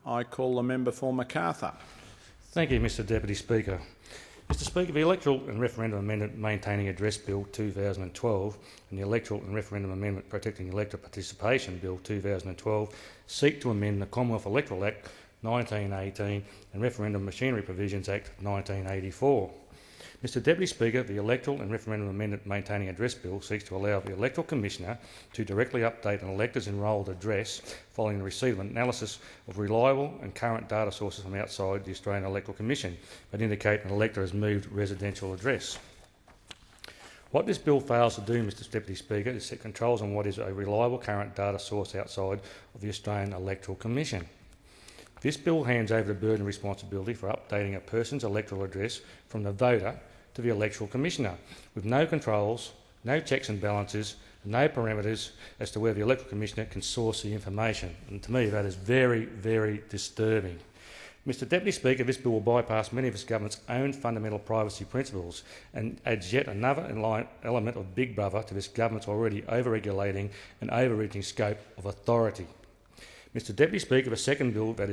I call the member for Macarthur. Thank you, Mr Deputy Speaker. Mr Speaker, the Electoral and Referendum Amendment Maintaining Address Bill 2012 and the Electoral and Referendum Amendment Protecting Elector Participation Bill 2012 seek to amend the Commonwealth Electoral Act 1918 and Referendum Machinery Provisions Act 1984. Mr Deputy Speaker, the Electoral and Referendum Amendment Maintaining Address Bill seeks to allow the Electoral Commissioner to directly update an elector's enrolled address following the receipt of an analysis of reliable and current data sources from outside the Australian Electoral Commission that indicate an elector has moved residential address. What this bill fails to do, Mr Deputy Speaker, is set controls on what is a reliable current data source outside of the Australian Electoral Commission. This bill hands over the burden and responsibility for updating a person's electoral address from the voter to the Electoral Commissioner, with no controls, no checks and balances, and no parameters as to where the Electoral Commissioner can source the information. And to me, that is very, very disturbing. Mr Deputy Speaker, this bill will bypass many of this government's own fundamental privacy principles and adds yet another element of Big Brother to this government's already over-regulating and overreaching scope of authority. Mr Deputy Speaker, the second bill that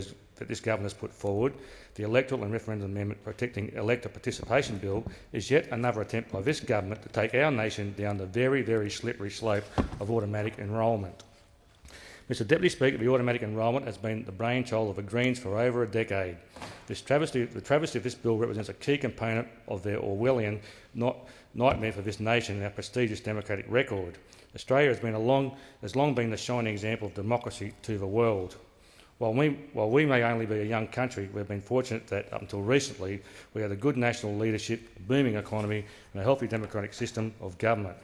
this government has put forward, the Electoral and Referendum Amendment Protecting Elector Participation Bill, is yet another attempt by this government to take our nation down the very, very slippery slope of automatic enrolment. Mr Deputy Speaker, the automatic enrolment has been the brainchild of the Greens for over a decade. The travesty of this bill represents a key component of their Orwellian nightmare for this nation and our prestigious democratic record. Australia has long been the shining example of democracy to the world. While we may only be a young country, we've been fortunate that up until recently we had a good national leadership, a booming economy and a healthy democratic system of government.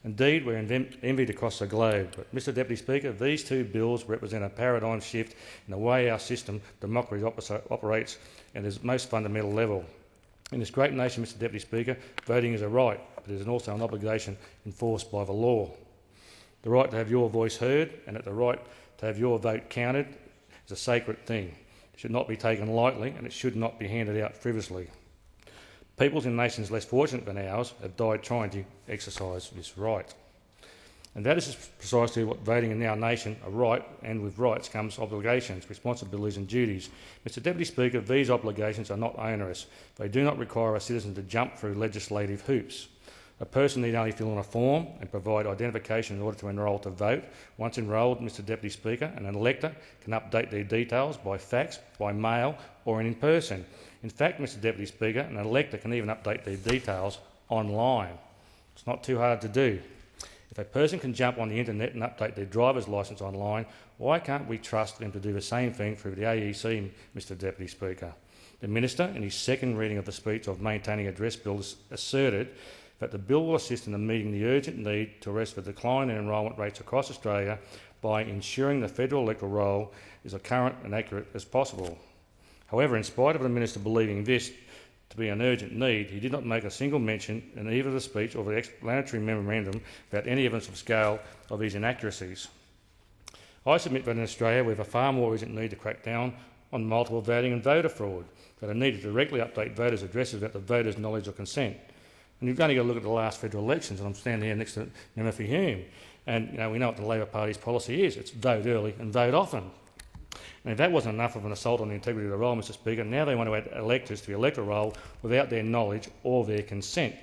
Indeed, we're envied across the globe. But, Mr Deputy Speaker, these two bills represent a paradigm shift in the way our system, democracy, operates at its most fundamental level. In this great nation, Mr Deputy Speaker, voting is a right, but it is also an obligation enforced by the law. The right to have your voice heard and the right to have your vote counted is a sacred thing. It should not be taken lightly and it should not be handed out frivolously. Peoples in nations less fortunate than ours have died trying to exercise this right. And that is precisely what voting in our nation a right, and with rights comes obligations, responsibilities and duties. Mr Deputy Speaker, these obligations are not onerous. They do not require a citizen to jump through legislative hoops. A person need only fill in a form and provide identification in order to enrol to vote. Once enrolled, Mr Deputy Speaker, an elector can update their details by fax, by mail or in person. In fact, Mr Deputy Speaker, an elector can even update their details online. It's not too hard to do. If a person can jump on the internet and update their driver's licence online, why can't we trust them to do the same thing through the AEC, Mr Deputy Speaker? The Minister, in his second reading of the speech of Maintaining Address Bill, asserted that the bill will assist in meeting the urgent need to arrest the decline in enrolment rates across Australia by ensuring the federal electoral roll is as current and accurate as possible. However, in spite of the Minister believing this to be an urgent need, he did not make a single mention in either the speech or the explanatory memorandum about any evidence of scale of these inaccuracies. I submit that in Australia we have a far more urgent need to crack down on multiple voting and voter fraud, that a need to directly update voters' addresses without the voters' knowledge or consent. And you've only got to look at the last federal elections, and I'm standing here next to Member Hume, and we know what the Labor Party's policy is. It's vote early and vote often. And if that wasn't enough of an assault on the integrity of the roll, Mr Speaker, now they want to add electors to the electoral roll without their knowledge or their consent.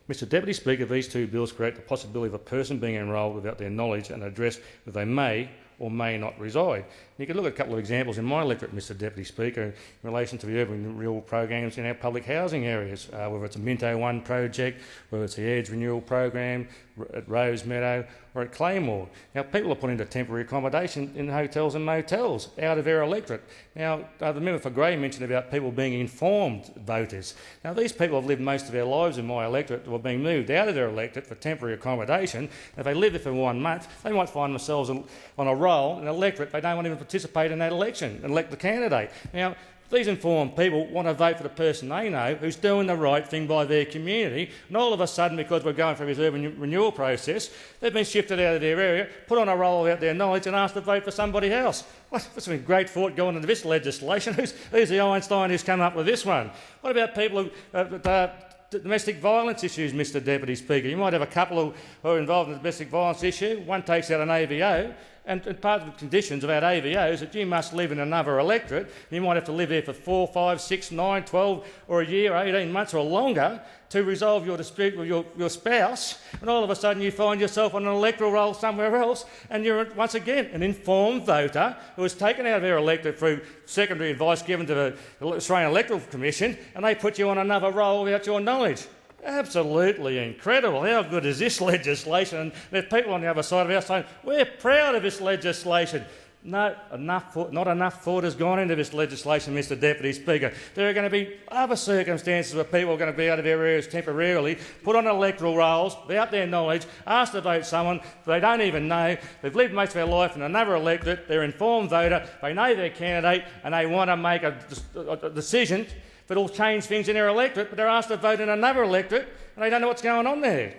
Mr Deputy Speaker, these two bills create the possibility of a person being enrolled without their knowledge and address where they may or may not reside. You can look at a couple of examples in my electorate, Mr Deputy Speaker, in relation to the urban renewal programs in our public housing areas, whether it's a Minto 1 project, whether it's the Edge Renewal Program at Rose Meadow or at Claymore. Now, people are put into temporary accommodation in hotels and motels out of their electorate. Now, the member for Grey mentioned about people being informed voters. Now, these people have lived most of their lives in my electorate or being moved out of their electorate for temporary accommodation. If they live there for 1 month, they might find themselves on a roll in an electorate. They don't want to even participate in that election and elect the candidate. Now, these informed people want to vote for the person they know who's doing the right thing by their community, and all of a sudden, because we're going through this urban renewal process, they've been shifted out of their area, put on a roll without their knowledge and asked to vote for somebody else. Well, it's been great thought going into this legislation. Who's the Einstein who's come up with this one? What about people who domestic violence issues, Mr Deputy Speaker? You might have a couple who are involved in the domestic violence issue. One takes out an AVO And part of the conditions about AVO is that you must live in another electorate. You might have to live there for 4, 5, 6, 9, 12 or a year, 18 months or longer to resolve your dispute with your spouse, and all of a sudden you find yourself on an electoral roll somewhere else, and you're once again an informed voter who was taken out of their electorate through secondary advice given to the Australian Electoral Commission, and they put you on another roll without your knowledge. Absolutely incredible. How good is this legislation? And there's people on the other side of us saying, we're proud of this legislation. No, not enough thought has gone into this legislation, Mr Deputy Speaker. There are going to be other circumstances where people are going to be out of their areas temporarily, put on electoral rolls without their knowledge, asked to vote someone they don't even know. They've lived most of their life in another electorate, they're an informed voter, they know their candidate and they want to make a decision that will change things in their electorate, but they're asked to vote in another electorate and they don't know what's going on there.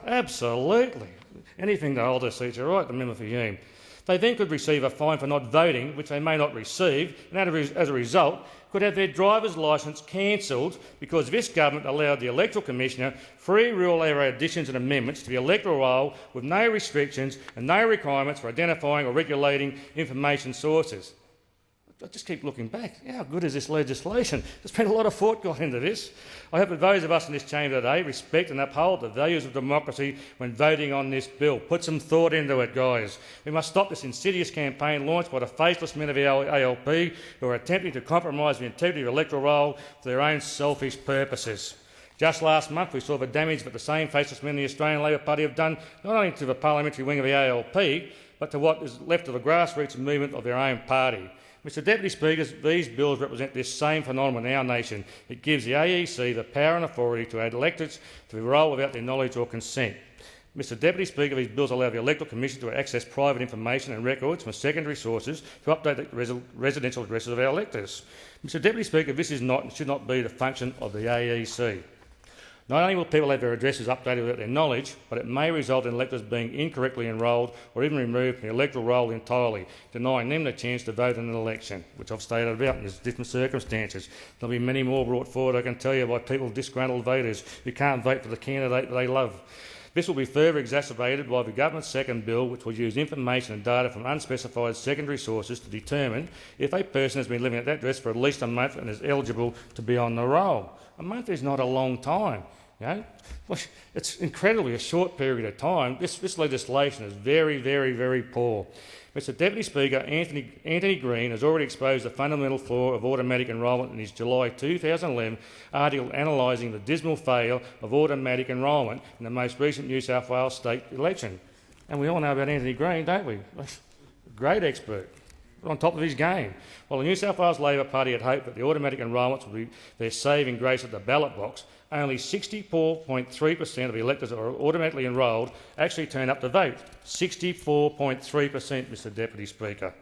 Absolutely. Anything to hold their seats, you're right, the member for Hume. They then could receive a fine for not voting, which they may not receive, and as a result could have their driver's licence cancelled because this government allowed the Electoral Commissioner free rule over additions and amendments to the electoral roll with no restrictions and no requirements for identifying or regulating information sources. I just keep looking back. How good is this legislation? There's been a lot of thought got into this. I hope that those of us in this chamber today respect and uphold the values of democracy when voting on this bill. Put some thought into it, guys. We must stop this insidious campaign launched by the faceless men of the ALP who are attempting to compromise the integrity of the electoral roll for their own selfish purposes. Just last month we saw the damage that the same faceless men in the Australian Labor Party have done not only to the parliamentary wing of the ALP, but to what is left of the grassroots movement of their own party. Mr Deputy Speaker, these bills represent this same phenomenon in our nation. It gives the AEC the power and authority to add electorates to the roll without their knowledge or consent. Mr Deputy Speaker, these bills allow the Electoral Commission to access private information and records from secondary sources to update the residential addresses of our electors. Mr Deputy Speaker, this is not and should not be the function of the AEC. Not only will people have their addresses updated without their knowledge, but it may result in electors being incorrectly enrolled or even removed from the electoral roll entirely, denying them the chance to vote in an election, which I've stated about in different circumstances. There'll be many more brought forward, I can tell you, by people, disgruntled voters who can't vote for the candidate they love. This will be further exacerbated by the government's second bill, which will use information and data from unspecified secondary sources to determine if a person has been living at that address for at least a month and is eligible to be on the roll. A month is not a long time. You know? It's incredibly a short period of time. This legislation is very, very, very poor. Mr Deputy Speaker, Anthony Green has already exposed the fundamental flaw of automatic enrolment in his July 2011 article analysing the dismal failure of automatic enrolment in the most recent New South Wales state election. And we all know about Anthony Green, don't we? Great expert, on top of his game. While the New South Wales Labor Party had hoped that the automatic enrolments would be their saving grace at the ballot box, only 64.3% of the electors that are automatically enrolled actually turn up to vote. 64.3%, Mr Deputy Speaker.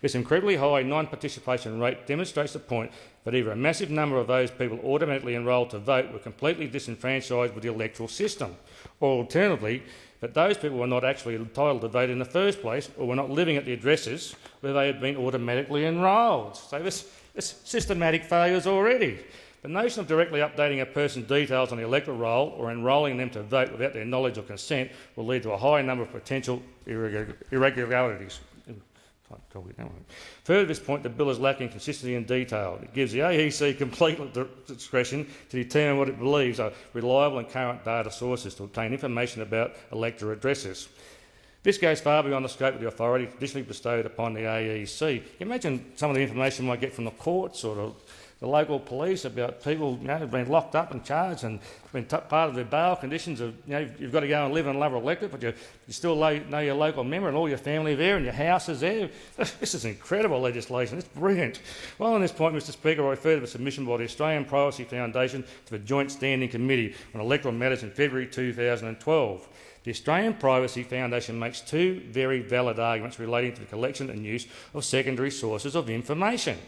This incredibly high non-participation rate demonstrates the point that either a massive number of those people automatically enrolled to vote were completely disenfranchised with the electoral system, or alternatively, that those people were not actually entitled to vote in the first place or were not living at the addresses where they had been automatically enrolled. So this systematic failures already. The notion of directly updating a person's details on the electoral roll or enrolling them to vote without their knowledge or consent will lead to a high number of potential irregularities. Further to this point, the bill is lacking consistency and detail. It gives the AEC complete discretion to determine what it believes are reliable and current data sources to obtain information about elector addresses. This goes far beyond the scope of the authority traditionally bestowed upon the AEC. Imagine some of the information we might get from the courts or the local police about people who've been locked up and charged and been part of their bail conditions of, you've got to go and live in another electorate, but you still know your local member and all your family there and your house is there. This is incredible legislation. It's brilliant. Well, on this point, Mr Speaker, I refer to the submission by the Australian Privacy Foundation to the Joint Standing Committee on Electoral Matters in February 2012. The Australian Privacy Foundation makes two very valid arguments relating to the collection and use of secondary sources of information.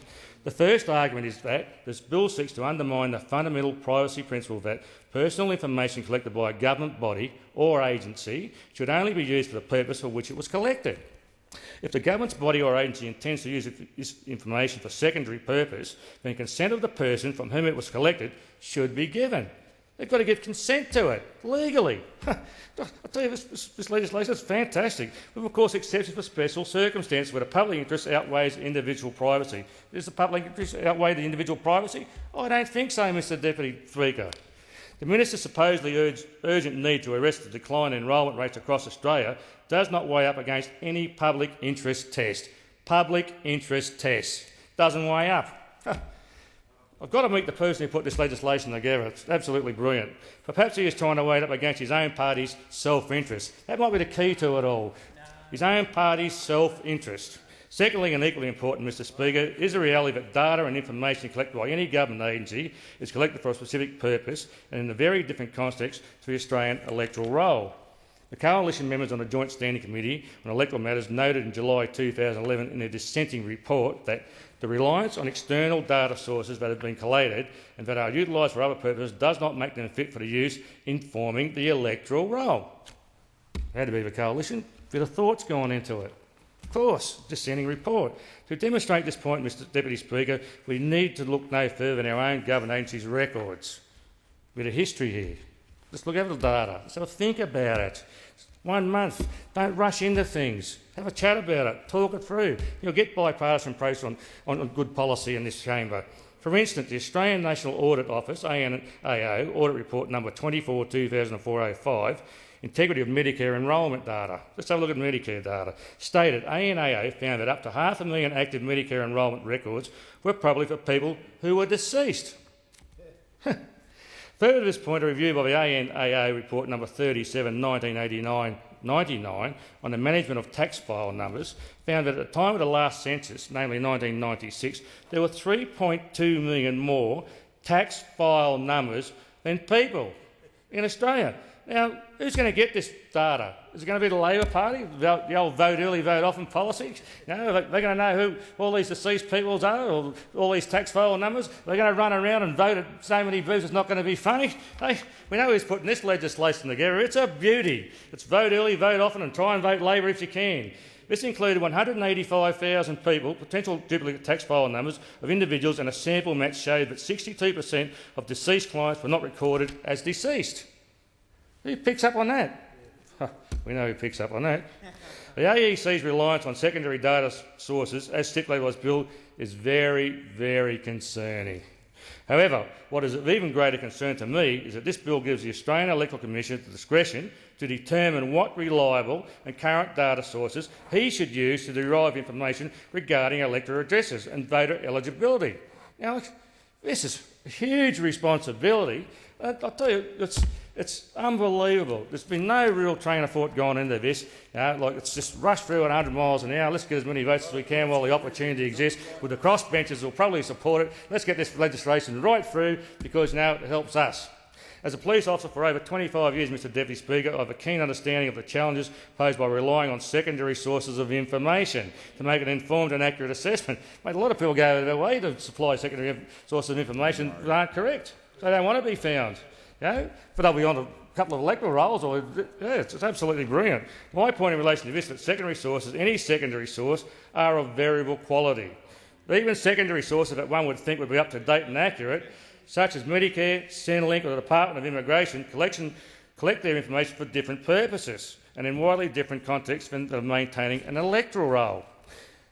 The first argument is that this bill seeks to undermine the fundamental privacy principle that personal information collected by a government body or agency should only be used for the purpose for which it was collected. If the government's body or agency intends to use this information for secondary purpose, then consent of the person from whom it was collected should be given. They've got to give consent to it, legally. I tell you, this legislation is fantastic, with of course exceptions for special circumstances where the public interest outweighs individual privacy. Does the public interest outweigh the individual privacy? I don't think so, Mr Deputy Speaker. The Minister's supposedly urgent need to arrest the decline in enrolment rates across Australia does not weigh up against any public interest test. Public interest test. Doesn't weigh up. I've got to meet the person who put this legislation together. It's absolutely brilliant. But perhaps he is trying to weigh it up against his own party's self-interest. That might be the key to it all. His own party's self-interest. Secondly, and equally important, Mr Speaker, is the reality that data and information collected by any government agency is collected for a specific purpose and in a very different context to the Australian electoral roll. The Coalition members on the Joint Standing Committee on Electoral Matters noted in July 2011 in their dissenting report that the reliance on external data sources that have been collated and that are utilised for other purposes does not make them fit for the use in forming the electoral roll. There had to be the Coalition. A bit of thought's gone into it. Of course, dissenting report. To demonstrate this point, Mr Deputy Speaker, we need to look no further than our own government agency's records. A bit of history here. Just look over the data. Let's have a think about it. 1 month. Don't rush into things. Have a chat about it. Talk it through. You'll get bipartisan process on good policy in this chamber. For instance, the Australian National Audit Office, ANAO, Audit Report number 24/2004-05, Integrity of Medicare Enrolment Data. Let's have a look at Medicare data. Stated ANAO found that up to 500,000 active Medicare enrolment records were probably for people who were deceased. Further to this point, a review by the ANAO report number 37/1989-99 on the management of tax file numbers found that at the time of the last census, namely 1996, there were 3.2 million more tax file numbers than people in Australia. Now, who's going to get this data? Is it going to be the Labor Party, the old vote early, vote often policy? No, they're going to know who all these deceased peoples are, or all these tax file numbers. They're going to run around and vote at so many booths it's not going to be funny. Hey, we know who's putting this legislation together. It's a beauty. It's vote early, vote often, and try and vote Labor if you can. This included 185,000 people, potential duplicate tax file numbers of individuals, and a sample match showed that 62% of deceased clients were not recorded as deceased. Who picks up on that? We know who picks up on that. The AEC's reliance on secondary data sources, as stipulated by this bill, is very, very concerning. However, what is of even greater concern to me is that this bill gives the Australian Electoral Commission the discretion to determine what reliable and current data sources he should use to derive information regarding electoral addresses and voter eligibility. Now, this is a huge responsibility. I'll tell you, it's unbelievable. There's been no real train of thought gone into this. Like it's just rushed through at 100 miles an hour. Let's get as many votes as we can while the opportunity exists. With the crossbenchers will probably support it. Let's get this legislation right through because now it helps us. As a police officer for over 25 years, Mr Deputy Speaker, I have a keen understanding of the challenges posed by relying on secondary sources of information to make an informed and accurate assessment. Mate, a lot of people go out of their way to supply secondary sources of information that aren't correct. They don't want to be found. But they'll be on a couple of electoral rolls, it's absolutely brilliant. My point in relation to this is that secondary sources, any secondary source, are of variable quality. Even secondary sources that one would think would be up to date and accurate, such as Medicare, Centrelink or the Department of Immigration, collect their information for different purposes and in widely different contexts than maintaining an electoral roll.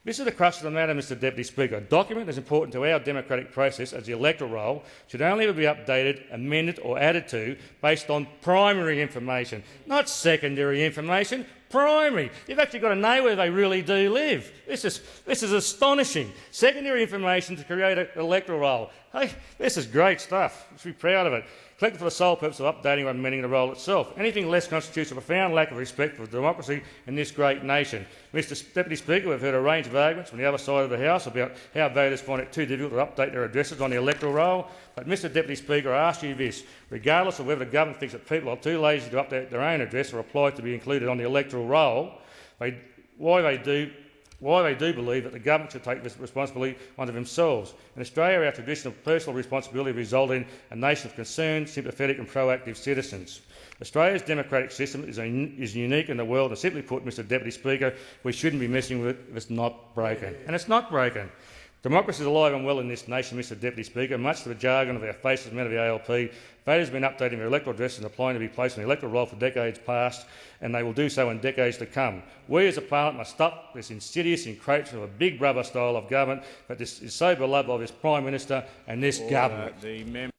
This is the crux of the matter, Mr Deputy Speaker. A document as important to our democratic process as the electoral roll should only be updated, amended or added to based on primary information, not secondary information. Primary. You've actually got to know where they really do live. This is astonishing. Secondary information to create an electoral roll. Hey, this is great stuff. You should be proud of it. Collected for the sole purpose of updating or amending the roll itself. Anything less constitutes a profound lack of respect for democracy in this great nation. Mr Deputy Speaker, we've heard a range of arguments from the other side of the House about how voters find it too difficult to update their addresses on the electoral roll. But Mr Deputy Speaker, I ask you this, regardless of whether the government thinks that people are too lazy to update their own address or apply to be included on the electoral roll, why they do believe that the government should take this responsibility onto themselves. In Australia, our tradition of personal responsibility resulted in a nation of concerned, sympathetic and proactive citizens. Australia's democratic system is unique in the world, and simply put, Mr Deputy Speaker, we shouldn't be messing with it if it's not broken. And it's not broken. Democracy is alive and well in this nation, Mr Deputy Speaker. Much to the jargon of our faceless men of the ALP, voters have been updating their electoral addresses and applying to be placed on the electoral roll for decades past, and they will do so in decades to come. We as a parliament must stop this insidious encroachment of a big brother style of government, but this is so beloved by this Prime Minister and this government.